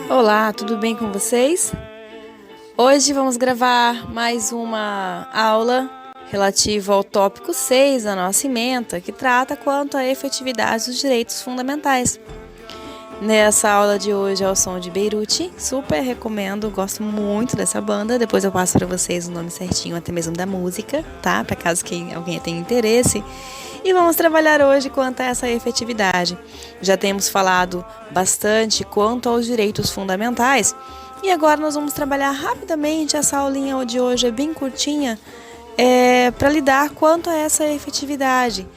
Olá, tudo bem com vocês? Hoje vamos gravar mais uma aula relativa ao tópico 6 da nossa ementa, que trata quanto à efetividade dos direitos fundamentais. Nessa aula de hoje é o som de Beirute, super recomendo, gosto muito dessa banda. Depois eu passo para vocês o nome certinho, até mesmo da música, tá? Para caso alguém tenha interesse. E vamos trabalhar hoje quanto a essa efetividade. Já temos falado bastante quanto aos direitos fundamentais e agora nós vamos trabalhar rapidamente. Essa aulinha de hoje é bem curtinha, para lidar quanto a essa efetividade.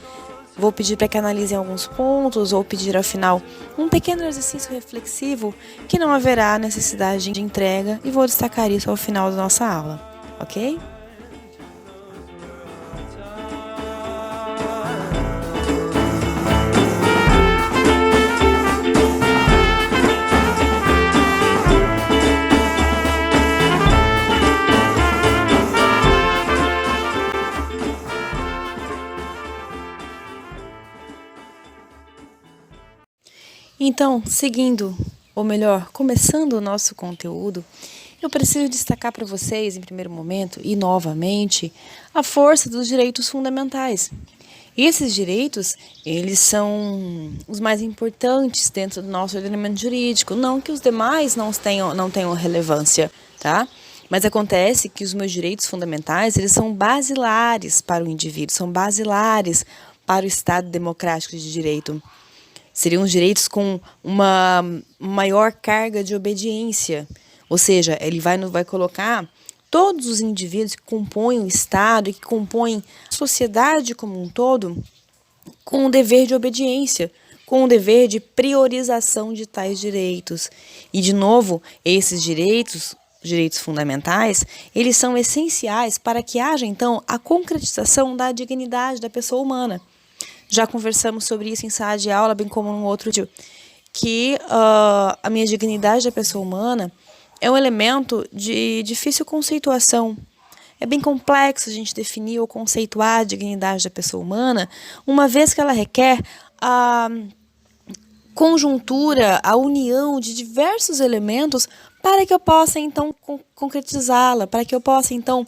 Vou pedir para que analisem alguns pontos ou pedir ao final um pequeno exercício reflexivo que não haverá necessidade de entrega e vou destacar isso ao final da nossa aula, ok? Então, seguindo, ou melhor, começando o nosso conteúdo, eu preciso destacar para vocês, em primeiro momento, e novamente, a força dos direitos fundamentais. E esses direitos, eles são os mais importantes dentro do nosso ordenamento jurídico, não que os demais não tenham relevância, tá? Mas acontece que os meus direitos fundamentais, eles são basilares para o indivíduo, são basilares para o Estado democrático de direito. Seriam os direitos com uma maior carga de obediência, ou seja, ele vai colocar todos os indivíduos que compõem o Estado e que compõem a sociedade como um todo com o dever de obediência, com o dever de priorização de tais direitos. E, de novo, esses direitos fundamentais, eles são essenciais para que haja, então, a concretização da dignidade da pessoa humana. Já conversamos sobre isso em sala de aula, bem como num outro dia, que a minha dignidade da pessoa humana é um elemento de difícil conceituação. É bem complexo a gente definir ou conceituar a dignidade da pessoa humana, uma vez que ela requer a conjuntura, a união de diversos elementos para que eu possa, então, concretizá-la, para que eu possa, então,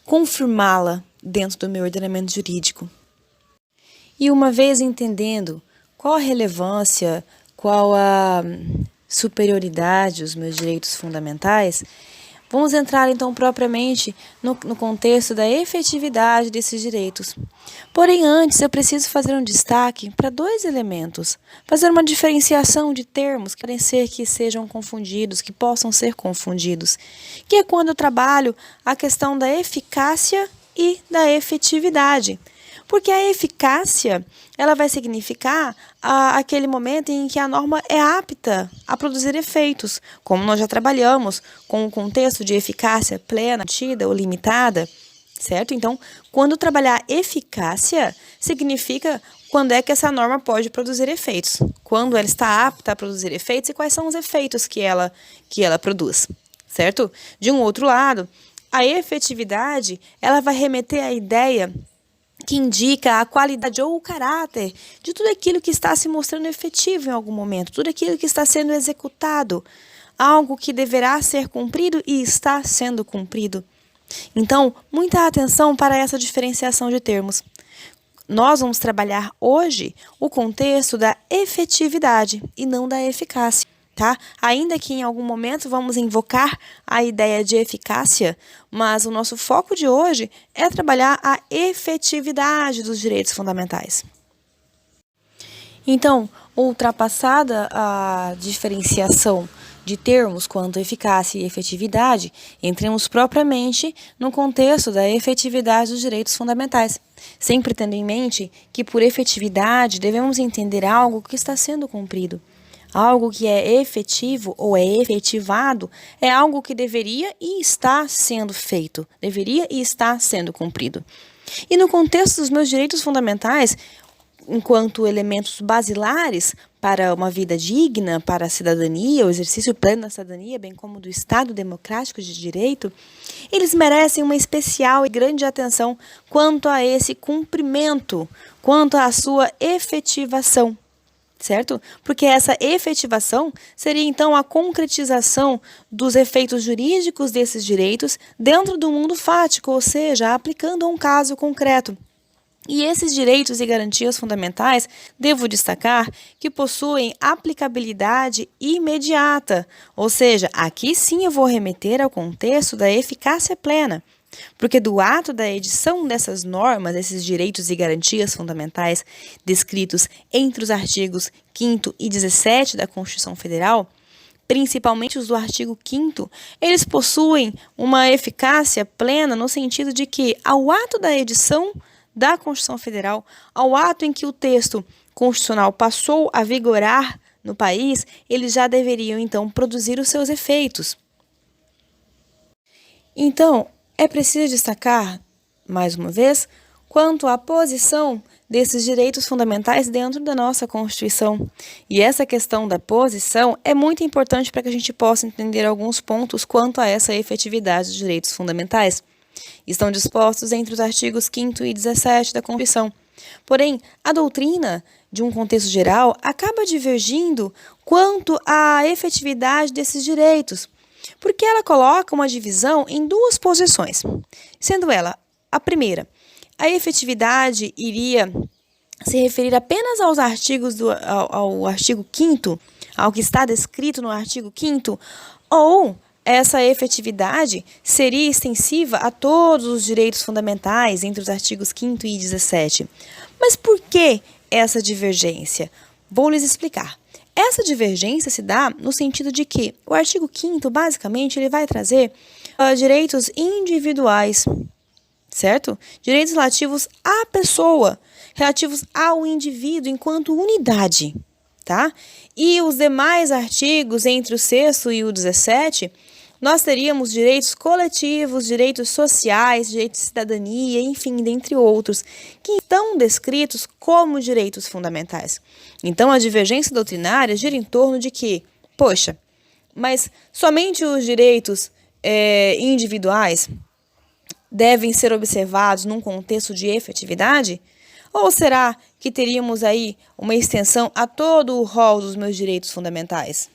confirmá-la dentro do meu ordenamento jurídico. E uma vez entendendo qual a relevância, qual a superioridade dos meus direitos fundamentais, vamos entrar então propriamente no contexto da efetividade desses direitos. Porém, antes eu preciso fazer um destaque para dois elementos, fazer uma diferenciação de termos que podem ser que sejam confundidos, que possam ser confundidos, que é quando eu trabalho a questão da eficácia e da efetividade. Porque a eficácia, ela vai significar aquele momento em que a norma é apta a produzir efeitos, como nós já trabalhamos com o contexto de eficácia plena, contida ou limitada, certo? Então, quando trabalhar eficácia, significa quando é que essa norma pode produzir efeitos, quando ela está apta a produzir efeitos e quais são os efeitos que ela produz, certo? De um outro lado, a efetividade, ela vai remeter à ideia que indica a qualidade ou o caráter de tudo aquilo que está se mostrando efetivo em algum momento, tudo aquilo que está sendo executado, algo que deverá ser cumprido e está sendo cumprido. Então, muita atenção para essa diferenciação de termos. Nós vamos trabalhar hoje o contexto da efetividade e não da eficácia. Tá? Ainda que em algum momento vamos invocar a ideia de eficácia, mas o nosso foco de hoje é trabalhar a efetividade dos direitos fundamentais. Então, ultrapassada a diferenciação de termos quanto eficácia e efetividade, entremos propriamente no contexto da efetividade dos direitos fundamentais, sempre tendo em mente que por efetividade devemos entender algo que está sendo cumprido. Algo que é efetivo ou é efetivado é algo que deveria e está sendo feito, deveria e está sendo cumprido. E no contexto dos meus direitos fundamentais, enquanto elementos basilares para uma vida digna, para a cidadania, o exercício pleno da cidadania, bem como do Estado democrático de direito, eles merecem uma especial e grande atenção quanto a esse cumprimento, quanto à sua efetivação, certo? Porque essa efetivação seria, então, a concretização dos efeitos jurídicos desses direitos dentro do mundo fático, ou seja, aplicando a um caso concreto. E esses direitos e garantias fundamentais, devo destacar que possuem aplicabilidade imediata, ou seja, aqui sim eu vou remeter ao contexto da eficácia plena, porque do ato da edição dessas normas, desses direitos e garantias fundamentais descritos entre os artigos 5º e 17 da Constituição Federal, principalmente os do artigo 5º, eles possuem uma eficácia plena no sentido de que, ao ato da edição da Constituição Federal, ao ato em que o texto constitucional passou a vigorar no país, eles já deveriam, então, produzir os seus efeitos. Então, é preciso destacar, mais uma vez, quanto à posição desses direitos fundamentais dentro da nossa Constituição. E essa questão da posição é muito importante para que a gente possa entender alguns pontos quanto a essa efetividade dos direitos fundamentais. Estão dispostos entre os artigos 5º e 17 da Constituição. Porém, a doutrina, de um contexto geral, acaba divergindo quanto à efetividade desses direitos, porque ela coloca uma divisão em duas posições, sendo ela, a primeira, a efetividade iria se referir apenas aos artigos ao artigo 5º, ao que está descrito no artigo 5º, ou essa efetividade seria extensiva a todos os direitos fundamentais entre os artigos 5º e 17. Mas por que essa divergência? Vou lhes explicar. Essa divergência se dá no sentido de que o artigo 5º, basicamente, ele vai trazer direitos individuais, certo? Direitos relativos à pessoa, relativos ao indivíduo enquanto unidade, tá? E os demais artigos, entre o 6º e o 17, nós teríamos direitos coletivos, direitos sociais, direitos de cidadania, enfim, dentre outros, que estão descritos como direitos fundamentais. Então, a divergência doutrinária gira em torno de que, poxa, mas somente os direitos individuais devem ser observados num contexto de efetividade? Ou será que teríamos aí uma extensão a todo o rol dos meus direitos fundamentais?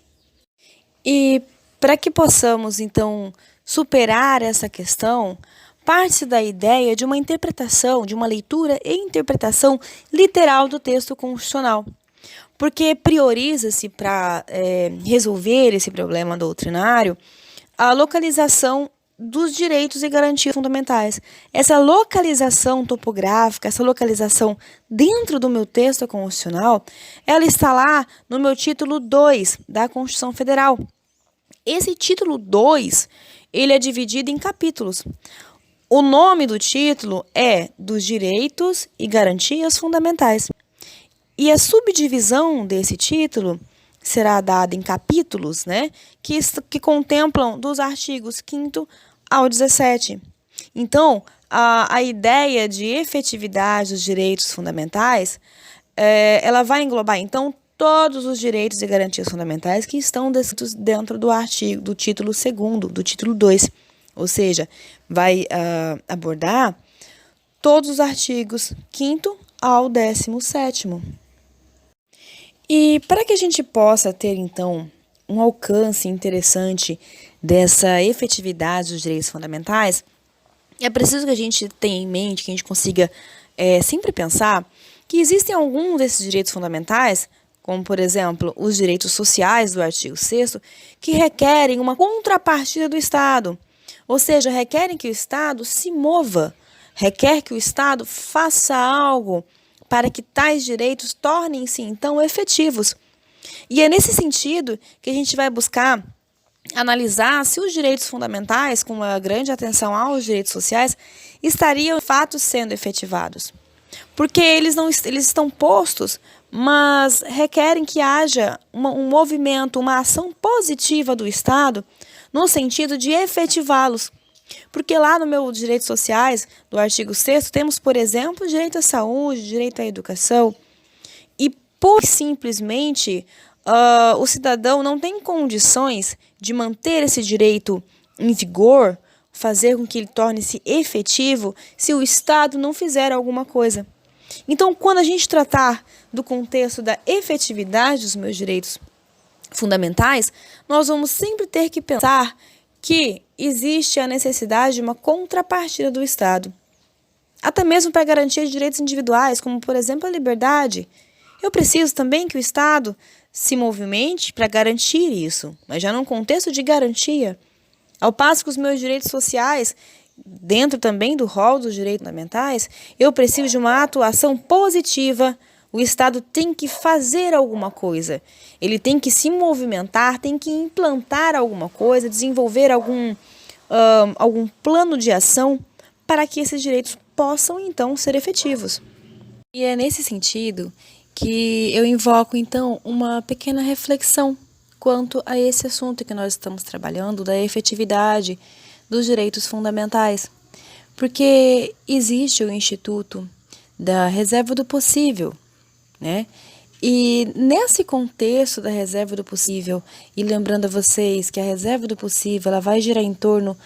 E para que possamos, então, superar essa questão, parte-se da ideia de uma interpretação, de uma leitura e interpretação literal do texto constitucional, porque prioriza-se para resolver esse problema doutrinário a localização dos direitos e garantias fundamentais. Essa localização topográfica, essa localização dentro do meu texto constitucional, ela está lá no meu título 2 da Constituição Federal. Esse título 2, ele é dividido em capítulos. O nome do título é dos direitos e garantias fundamentais. E a subdivisão desse título será dada em capítulos, né, que contemplam dos artigos 5º ao 17. Então, a ideia de efetividade dos direitos fundamentais, ela vai englobar, então, todos os direitos e garantias fundamentais que estão descritos dentro do título 2º, do título 2. Ou seja, vai abordar todos os artigos 5º ao 17º. E para que a gente possa ter, então, um alcance interessante dessa efetividade dos direitos fundamentais, é preciso que a gente tenha em mente, que a gente consiga sempre pensar que existem alguns desses direitos fundamentais, como, por exemplo, os direitos sociais do artigo 6º, que requerem uma contrapartida do Estado, ou seja, requerem que o Estado se mova, requer que o Estado faça algo para que tais direitos tornem-se, então, efetivos. E é nesse sentido que a gente vai buscar analisar se os direitos fundamentais, com uma grande atenção aos direitos sociais, estariam, de fato, sendo efetivados. Porque eles estão postos, mas requerem que haja um movimento, uma ação positiva do Estado no sentido de efetivá-los. Porque lá no meu direitos sociais, do artigo 6º, temos, por exemplo, direito à saúde, direito à educação, Por simplesmente o cidadão não tem condições de manter esse direito em vigor, fazer com que ele torne-se efetivo, se o Estado não fizer alguma coisa. Então, quando a gente tratar do contexto da efetividade dos meus direitos fundamentais, nós vamos sempre ter que pensar que existe a necessidade de uma contrapartida do Estado. Até mesmo para garantir direitos individuais, como, por exemplo, a liberdade. Eu preciso também que o Estado se movimente para garantir isso, mas já num contexto de garantia. Ao passo que os meus direitos sociais, dentro também do rol dos direitos fundamentais, eu preciso de uma atuação positiva. O Estado tem que fazer alguma coisa. Ele tem que se movimentar, tem que implantar alguma coisa, desenvolver algum plano de ação para que esses direitos possam, então, ser efetivos. E é nesse sentido que eu invoco, então, uma pequena reflexão quanto a esse assunto que nós estamos trabalhando, da efetividade dos direitos fundamentais. Porque existe o Instituto da Reserva do Possível, né? E nesse contexto da reserva do possível, e lembrando a vocês que a reserva do possível ela vai girar em torno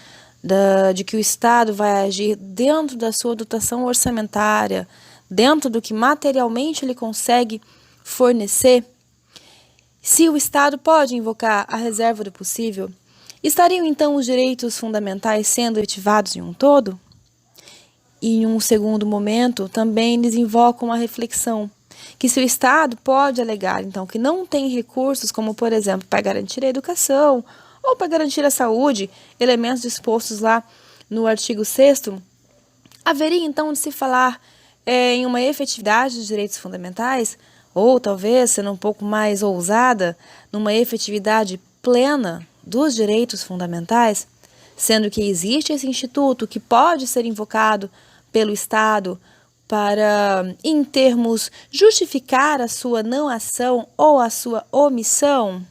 de que o Estado vai agir dentro da sua dotação orçamentária, dentro do que materialmente ele consegue fornecer. Se o Estado pode invocar a reserva do possível, estariam então os direitos fundamentais sendo efetivados em um todo? E em um segundo momento, também eles invocam uma reflexão, que se o Estado pode alegar, então, que não tem recursos, como, por exemplo, para garantir a educação ou para garantir a saúde, elementos dispostos lá no artigo 6º, haveria, então, de se falar em uma efetividade dos direitos fundamentais, ou talvez, sendo um pouco mais ousada, numa efetividade plena dos direitos fundamentais, sendo que existe esse instituto que pode ser invocado pelo Estado para, em termos, justificar a sua não ação ou a sua omissão.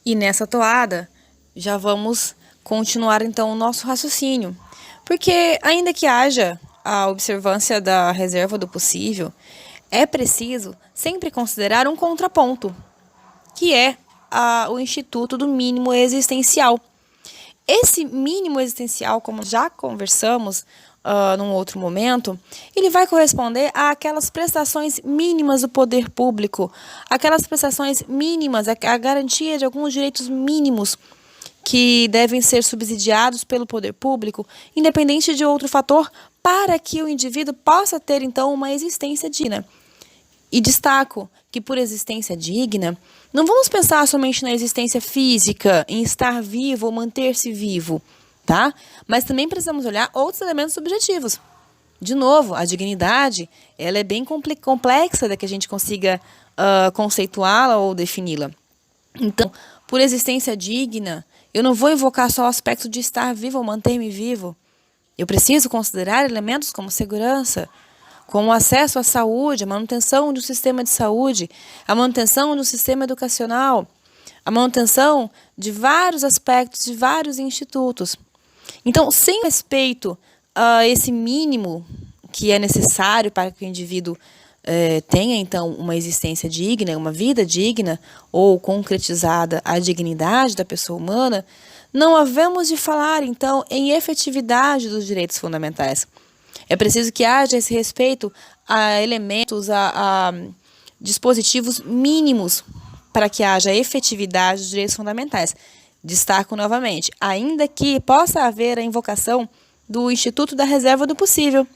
E nessa toada, já vamos continuar então o nosso raciocínio, porque ainda que haja a observância da reserva do possível, é preciso sempre considerar um contraponto, que é o Instituto do Mínimo Existencial. Esse mínimo existencial, como já conversamos num outro momento, ele vai corresponder àquelas prestações mínimas do poder público, aquelas prestações mínimas, a garantia de alguns direitos mínimos que devem ser subsidiados pelo poder público, independente de outro fator, para que o indivíduo possa ter, então, uma existência digna. E destaco que, por existência digna, não vamos pensar somente na existência física, em estar vivo ou manter-se vivo, tá? Mas também precisamos olhar outros elementos subjetivos. De novo, a dignidade, ela é bem complexa de que a gente consiga conceituá-la ou defini-la. Então, por existência digna, eu não vou invocar só o aspecto de estar vivo ou manter-me vivo. Eu preciso considerar elementos como segurança, como acesso à saúde, a manutenção do sistema de saúde, a manutenção do sistema educacional, a manutenção de vários aspectos, de vários institutos. Então, sem respeito a esse mínimo que é necessário para que o indivíduo tenha, então, uma existência digna, uma vida digna, ou concretizada a dignidade da pessoa humana, não havemos de falar, então, em efetividade dos direitos fundamentais. É preciso que haja esse respeito a elementos, a dispositivos mínimos para que haja efetividade dos direitos fundamentais. Destaco novamente, ainda que possa haver a invocação do Instituto da Reserva do Possível.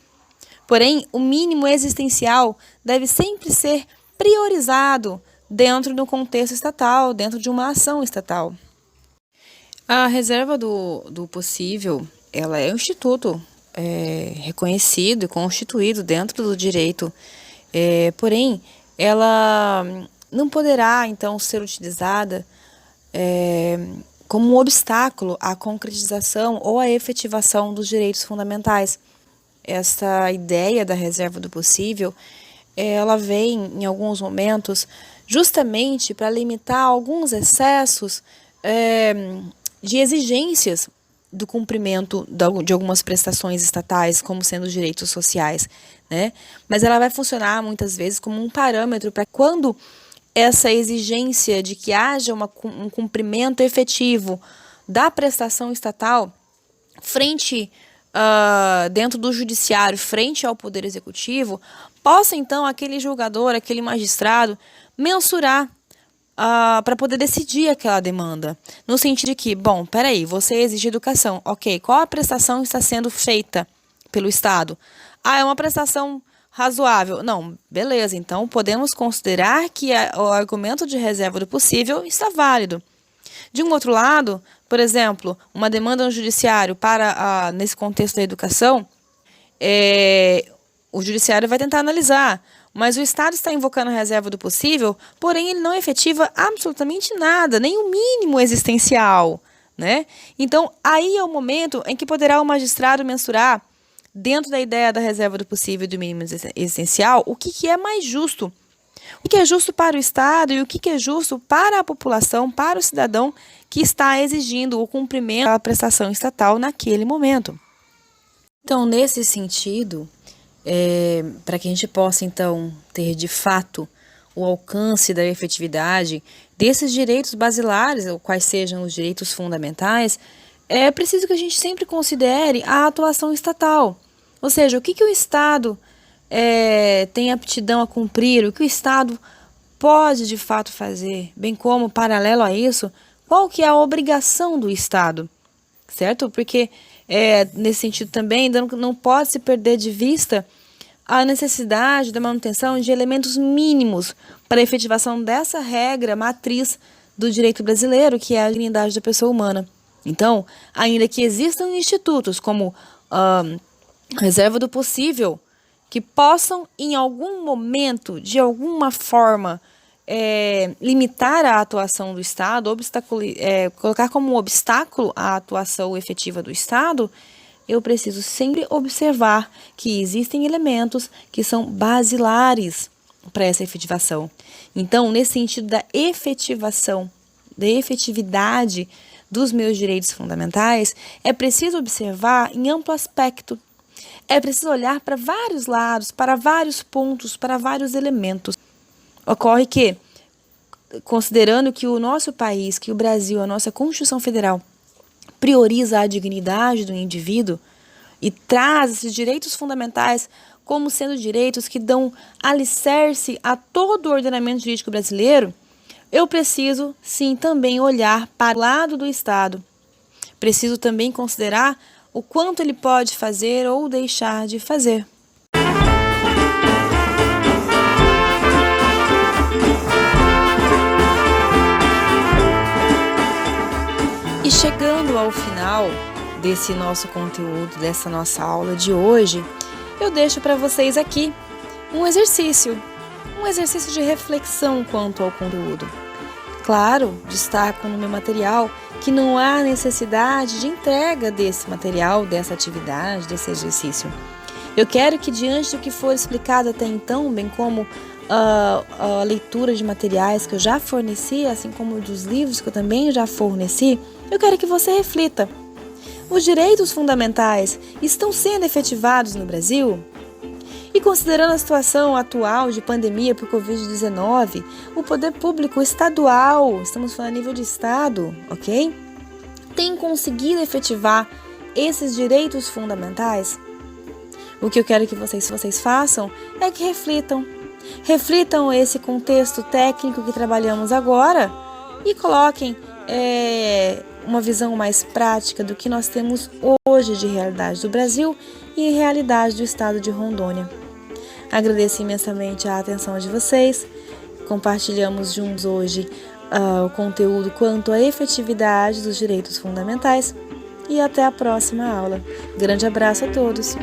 Porém, o mínimo existencial deve sempre ser priorizado dentro do contexto estatal, dentro de uma ação estatal. A Reserva do Possível, ela é um instituto reconhecido e constituído dentro do direito, porém, ela não poderá, então, ser utilizada como um obstáculo à concretização ou à efetivação dos direitos fundamentais. Essa ideia da reserva do possível, ela vem, em alguns momentos, justamente para limitar alguns excessos de exigências do cumprimento de algumas prestações estatais, como sendo os direitos sociais, né? Mas ela vai funcionar muitas vezes como um parâmetro para quando essa exigência de que haja um cumprimento efetivo da prestação estatal frente dentro do judiciário, frente ao Poder Executivo, possa então aquele julgador, aquele magistrado mensurar para poder decidir aquela demanda. No sentido de que, bom, peraí, você exige educação, ok, qual a prestação está sendo feita pelo Estado? É uma prestação razoável. Não, beleza, então podemos considerar que o argumento de reserva do possível está válido. De um outro lado, por exemplo, uma demanda no judiciário para, nesse contexto da educação, o judiciário vai tentar analisar, mas o Estado está invocando a reserva do possível, porém ele não efetiva absolutamente nada, nem o mínimo existencial, né? Então, aí é o momento em que poderá o magistrado mensurar, dentro da ideia da reserva do possível e do mínimo existencial, o que é mais justo. O que é justo para o Estado e o que é justo para a população, para o cidadão que está exigindo o cumprimento da prestação estatal naquele momento. Então, nesse sentido, para que a gente possa, então, ter de fato o alcance da efetividade desses direitos basilares, ou quais sejam os direitos fundamentais, é preciso que a gente sempre considere a atuação estatal. Ou seja, o que o Estado tem aptidão a cumprir, o que o Estado pode de fato fazer, bem como, paralelo a isso, qual que é a obrigação do Estado, certo? Porque, nesse sentido também, não pode se perder de vista a necessidade da manutenção de elementos mínimos para a efetivação dessa regra matriz do direito brasileiro, que é a dignidade da pessoa humana. Então, ainda que existam institutos como a reserva do possível, que possam, em algum momento, de alguma forma, limitar a atuação do Estado, colocar como um obstáculo a atuação efetiva do Estado, eu preciso sempre observar que existem elementos que são basilares para essa efetivação. Então, nesse sentido da efetivação, da efetividade dos meus direitos fundamentais, é preciso observar em amplo aspecto. É preciso olhar para vários lados, para vários pontos, para vários elementos. Ocorre que, considerando que o nosso país, que o Brasil, a nossa Constituição Federal, prioriza a dignidade do indivíduo e traz esses direitos fundamentais como sendo direitos que dão alicerce a todo o ordenamento jurídico brasileiro, eu preciso, sim, também olhar para o lado do Estado. Preciso também considerar o quanto ele pode fazer ou deixar de fazer. E chegando ao final desse nosso conteúdo, dessa nossa aula de hoje, eu deixo para vocês aqui um exercício de reflexão quanto ao conteúdo. Claro, destaco no meu material que não há necessidade de entrega desse material, dessa atividade, desse exercício. Eu quero que, diante do que for explicado até então, bem como a leitura de materiais que eu já forneci, assim como dos livros que eu também já forneci, eu quero que você reflita. Os direitos fundamentais estão sendo efetivados no Brasil? E considerando a situação atual de pandemia por Covid-19, o poder público estadual, estamos falando a nível de estado, ok? Tem conseguido efetivar esses direitos fundamentais? O que eu quero que vocês façam é que reflitam esse contexto técnico que trabalhamos agora e coloquem uma visão mais prática do que nós temos hoje de realidade do Brasil e realidade do estado de Rondônia. Agradeço imensamente a atenção de vocês. Compartilhamos juntos hoje o conteúdo quanto à efetividade dos direitos fundamentais e até a próxima aula. Grande abraço a todos.